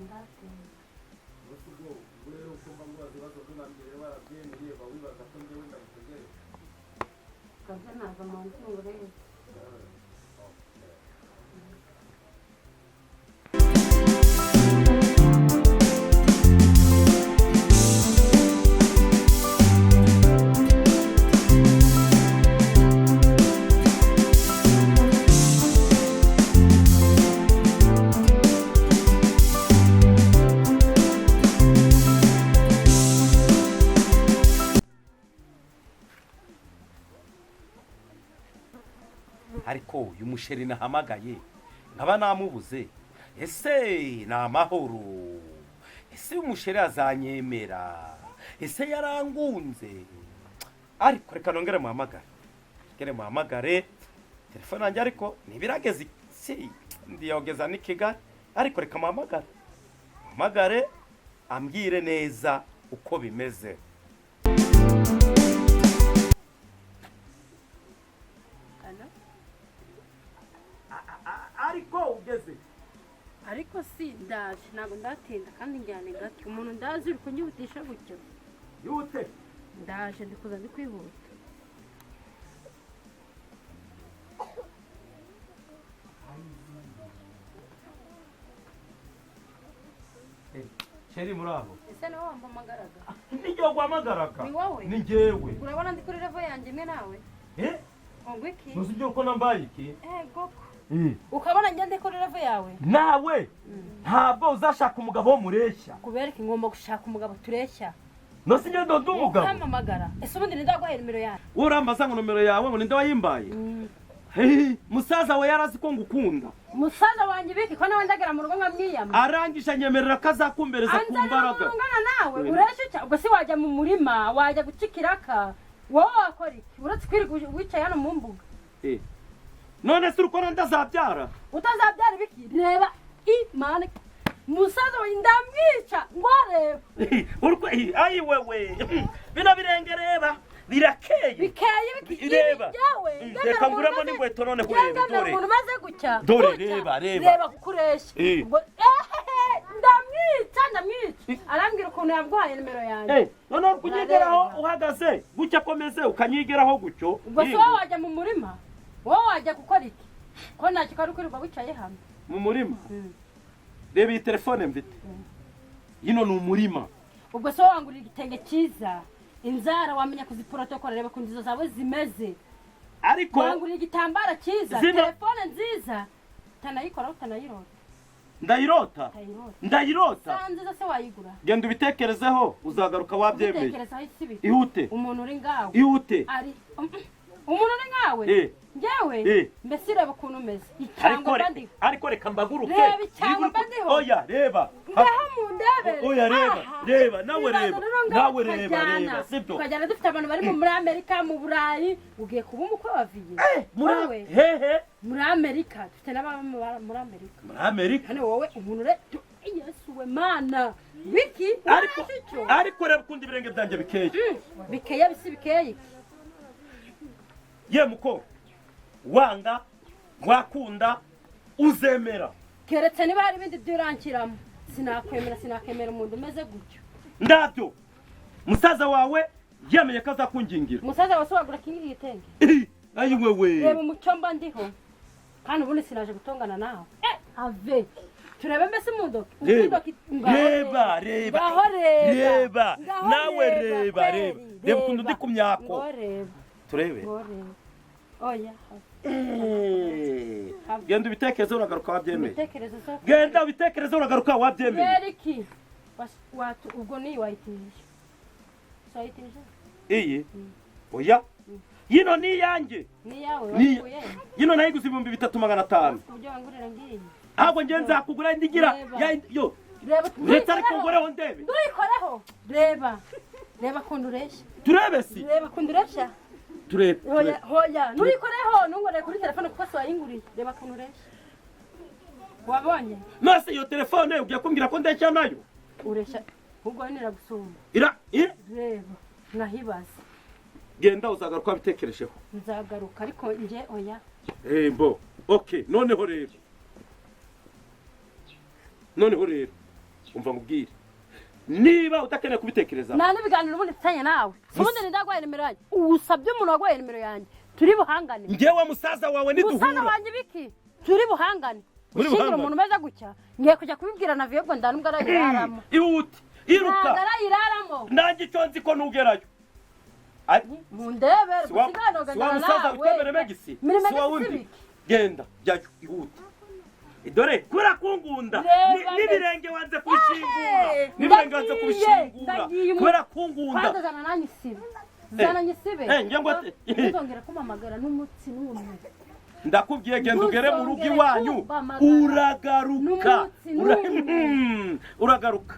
ndatinda usigo rero kumva ngo azibazo kunambere barabyemeye bawibaza ko njye wenda mutegere kabya ntabwo amantungo rero ariko uyu musheri nahamagaye nkaba namubuze ese ni amahoro ese umusheri azanyemera ese yarangunze ariko reka nongere muhamagare telefone yanjye ariko ntibirageze si ndiyogeza ni Kigali ariko reka muhamagare ambwire neza uko bimeze ariko ugeze ariko si ndaje ntabwo ndatinda kandi njyane gake umuntu ndazi uri kunyihutisha gutyo yute ndaje ndikuza ndi kwihuta sheri muraho ese nawe wampamagaraga nijye guhamagaraga ni wowe ni njyewe urabona ndi kuri revo yanjye imwe nawe ngo iki ntuzijye uko nambaye iki goko ukabona njye ndi kuri revo yawe nawe ntabwo uzashaka umugabo wo mureshya kubereka ngomba gushaka umugabo tureshya nose njye ndo umugabo ukampamagara ese ubundi ndaguhaye nimero yawe urambaza ngo nomero yawe ngo ninde wayimbaye musaza we yarazi ko ngukunda musaza wanjye biki ko nawe ndagera mu rugo nkamwiyama arangije anyemerera ko azakumbereza ku mbaraga angana nawe ureshya cyangwa ubwo si wajya mu murima wajya gucikiraka wowe wakora iki uretse kwirirwa wicaye hano mu mbuga none se uruko ndazabyara utazabyara ibiki reba imana musaza we ndamwica ngo arebe ayi wewe bino birenge reba birakeye bikeye biki reba reka nguramo n'inkweto none kureba dore umuntu maze gutya dore reba kukuresha ubwo ndamwica arambwira ukuntu yabwaye nimero yanjye none kunyigeraho uhagaze gutya komeze ukanyigeraho gutyo ubwo se wowe wajya mu murima wowe wajya gukora iki ko ntacyo kari kwirirwa wicaye hano mu murima reba iyi telefone mfite yino ni umurima ubwo se wowe wangurira igitenge cyiza inzara wamenya kuziporotokora reba kundizo zawe zimeze ariko wangurira igitambara cyiza telefone nziza utanayikora utayirota ndayirota nziza se wayigura genda ubitekerezeho uzagaruka wabyemeye ihute umuntu uri ngawe ihute umuntu uri nkawe njyewe mbese ureba ukuntu umeze icyangwa mba ndiho ariko reka mbaguruke reba icyangwa mba ndiho oya reba ngaho mu ndebere oya reba nawe reba sibyo tukajyana dufite abantu bari muri Amerika mu Burayi ugiye kuba umukwe wa viye muri Amerika dufite n'ababa muri Amerika hano wowe umuntu yesu we mana wiki ariko reba ukundi ibirenge byanjye bikeye bisi bikeye ye muko wanga wakunda uzemera keretse niba hari ibindi byurankiramo sinakemera umuntu umeze gutyo ndabyo musaza wawe yamenye ko azakungingira musaza wawe wagura kingi igitenge ayi wewe reba umucyo mba ndiho kandi ubundi sinaje gutongana nawe ave turebe mbese mu reba nawe reba ukuntu ndi ku myako turebe oya genda ubitekerezo uragaruka wabyemeye genda ubitekerezo uragaruka wabyemeye beriki ubwo ni wayitije iyi oya yino ni iyanjye yino nayiguze 3500 ahubwo nge nzakugura ndigira yo uretse ariko ngoreho ndebe nduyikoreho reba kundu ureshya turebe si reba kundu ureshya turebe hoya nurikoreho nungore kuri telefone kuko so wayinguriye reba kundu ureshya wabonye nase iyo telefone ugiye kumbwira ko ndeshya nayo ureshya ubwo niragusumba reba nahibaza genda uzagaruka bitekerejeho nzagaruka ariko nje oya mbo okay noneho rero umva mubwire niba utakeneye kubitekereza nta n'ibiganiro ubundi mfitanye nawe ubundi ndagwaye nimero yanjye usabye umuntu wagwaye nimero yanjye turi buhangane njyewe musaza wawe niduhura musaza wanjye biki turi buhangane ushingira umuntu umeze gutya ngiye kujya kubibwira na Viego ndanubwo arayiraramo ihute iruka arayiraramo nanjye icyo nzi ko ntugerayo mundebere kusigano gana nawe musaza witebere megisi siwa wundi genda jyayo ihute dore kubera kungunda n'ibirenge wanze kwishingura n'ibirenge wanze kwishingura kubera kungunda kwandazana nanyi sibe zana nyisibe njye ngo uzongera kumamagara n'umutsi n'umwe ndakubwiye genda ugere mu rugo iwanyu uragaruka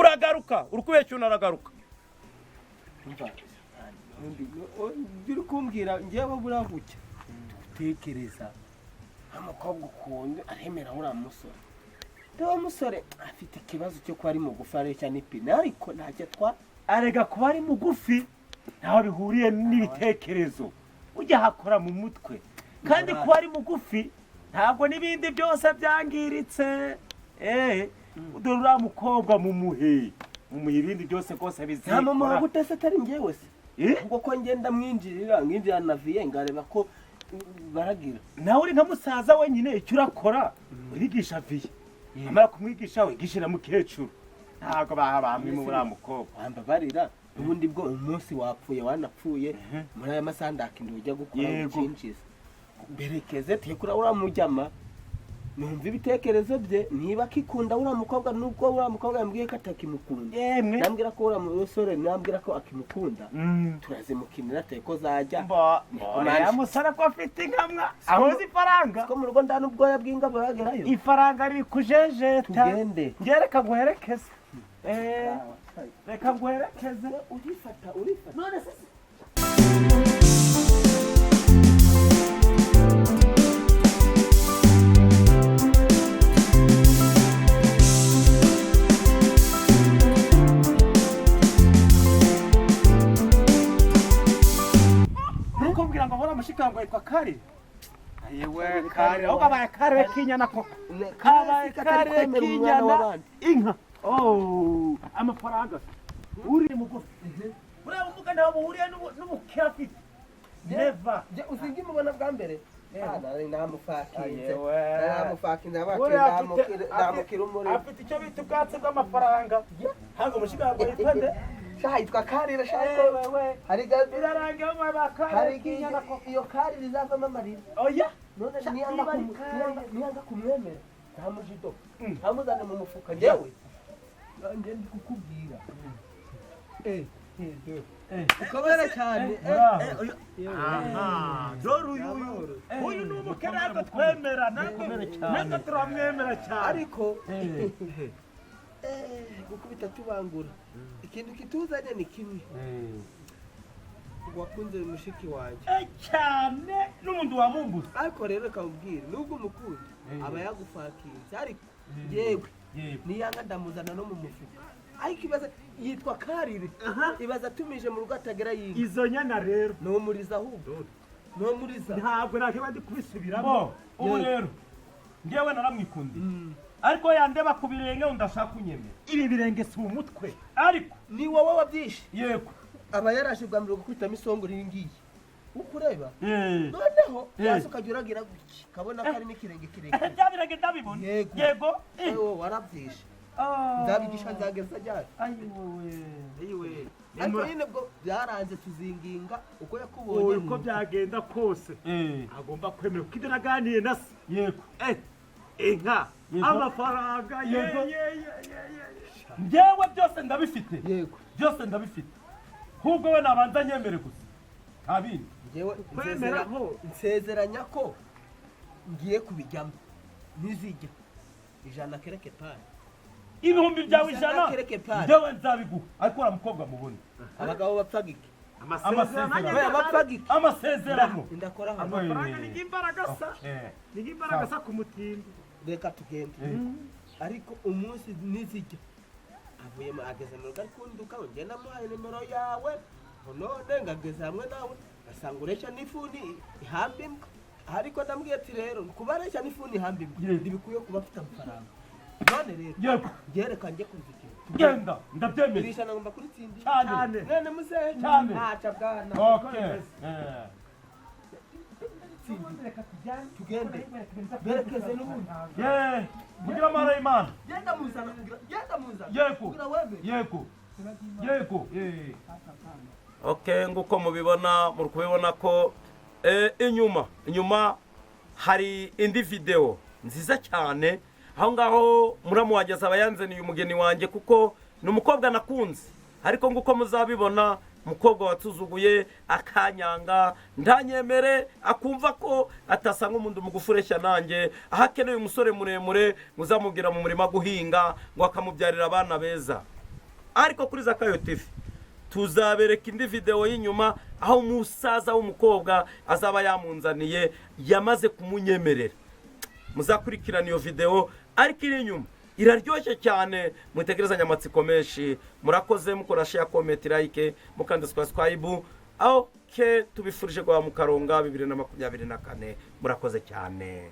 uragaruka urukubeshya unaragaruka uri kumbwira njyewe burabuke gutekereza umukobwa ukunda aremera uriya musore uwo musore afite ikibazo cyo kuba ari mugufi areshya n'ipine ariko ntacyo arega kuba ari mugufi ntaho bihuriye n'ibitekerezo ujya hakora mu mutwe kandi kuba ari mugufi ntabwo n'ibindi byose byangiritse dore uriya mukobwa mumuhe ibindi byose rwose bizikora nta mama gutese atari njyewe se ubwo ko ngenda mwinjirira na Viye ngareba ko baragira nawe uri nka musaza wenyine icyo urakora urigisha Viye amara kumwigisha wigisha na mukecuru ntabwo bamwe mu buriya mukobwa wambabarira ubundi bwo umunsi wapfuye wanapfuye muri aya masaha ndakindi ujya gukora ukinjiza berekeze tekura uriya mujyama numva ibitekerezo bye niba akikunda uriya mukobwa nubwo uriya mukobwa yambwiye ko atakimukunda nambwira ko uriya musore nambwira ko akimukunda turazimukinira teko zajya uriya musore ko afite inkamwa ahoze ifaranga ko mu rugo nda n'ubwoya bw'inga buragerayo ifaranga riri kujejeta tugende ngereka guherekeza reka nguherekeze urifata none se nukubwira ngo bora mushikango yitwa Kari yewe Kari aho kabaye Kari kinyana koko kabaye Kari kinyana inka amafaranga uri mugufi uriya muvuga ntaho buhuriye n'ubukira afite neva usingi mubona bwa mbere namufakinze ndamukira umuriro afite icyo bita ubwatsi bw'amafaranga ntabwo mushikango yitwa nde yitwa Karira shako hari birarangiye mu bakari kinyana ko iyo Karira izavamo amarira oya none niyanga kumwemera ntamujido ntamuzane mu mufuka njyewe nje ndi kukubwira ukabera cyane dore uyu ni umukene ariko twemera nako turamwemera cyane ariko gukubita tubangura ikintu kituzanye ni kimwe wakunze mushiki wanjye cyane n'umuntu wamumbuza ariko rero akawubwira nubwo umukundi aba yagufakinze ariko yewe niyanga ndamuzana no mu mufuka ariko ibaza yitwa Karire ibaza atumije mu rugo atagera yinga izo nyana rero nomuriza ahubwo nomuriza ntabwo nakeba ndi kubisubiramo ubu rero ngewe naramwikundiye ariko yandeba ku birenge undashaka kunyemera ibi birenge si umutwe ariko ni wowe wabyishe yego aba yarashe bwa mbere gukubitamo isongo ringiye ukureba noneho yasuka juragira guki kabona ko ari n'ikirenge kirenge bya birenge ndabibona yego warabyishe ndabigisha nzageza ryari ayiwe ariko nyine bwo byaranze tuzinginga uko yakubonye uko byagenda kose agomba kwemera ko ibyo naganiye na se yego inka amafaranga yego njyewe byose ndabifite yego byose ndabifite ahubwo we nabanza nyemere gusa nta bindi njyewe nsezeranya ko ngiye kubijyamo ntizijya ijana kereke pari ibihumbi byawe ijana njyewe nzabiguha ariko uriya mukobwa mubona abagabo bapfaga iki amasezerano ndakora hano amafaranga ni nk'imbaraga sa ku mutindi reka tugende ariko umunsi nizijya avuyemo ageze mu rugo arikunduka njye namuhaye nimero yawe none ngageze hamwe nawe asanga ureshya n'ifuni ihamba imbwa ariko ndambwiye ati rero kuba areshya n'ifuni ihamba imbwa ntibikwiye kuba afite amafaranga none rero yego gereka njye kuzikira genda ndabyemeye irisha nagomba kuritsindira cyane none muzehe cyane ntaca bwana okay tugende berekeze n'ubundi kugira amara y'Imana genda muzana yego yego yego okay nguko mubibona muri kubibona ko inyuma hari indi video nziza cyane aho ngaho muramuwageza abayanzaniye umugeni wanjye kuko ni umukobwa nakunze ariko nguko muzabibona umukobwa watuzuguye akanyanga ntanyemere akumva ko atasa nk'umuntu mugufureshya nanjye aho akeneye umusore muremure muzamubwira mu murima guhinga ngo akamubyarira abana beza ariko kuri Zakayo TV tuzabereka indi video y'inyuma aho umusaza w'umukobwa azaba yamunzaniye yamaze kumunyemerera muzakurikirana iyo video ariko iri inyuma iraryoshye cyane mutegerezanya amatsiko menshi murakoze mukora share comment like mukanda subscribe aho tubifurije kwa mukaronga 2024 murakoze cyane.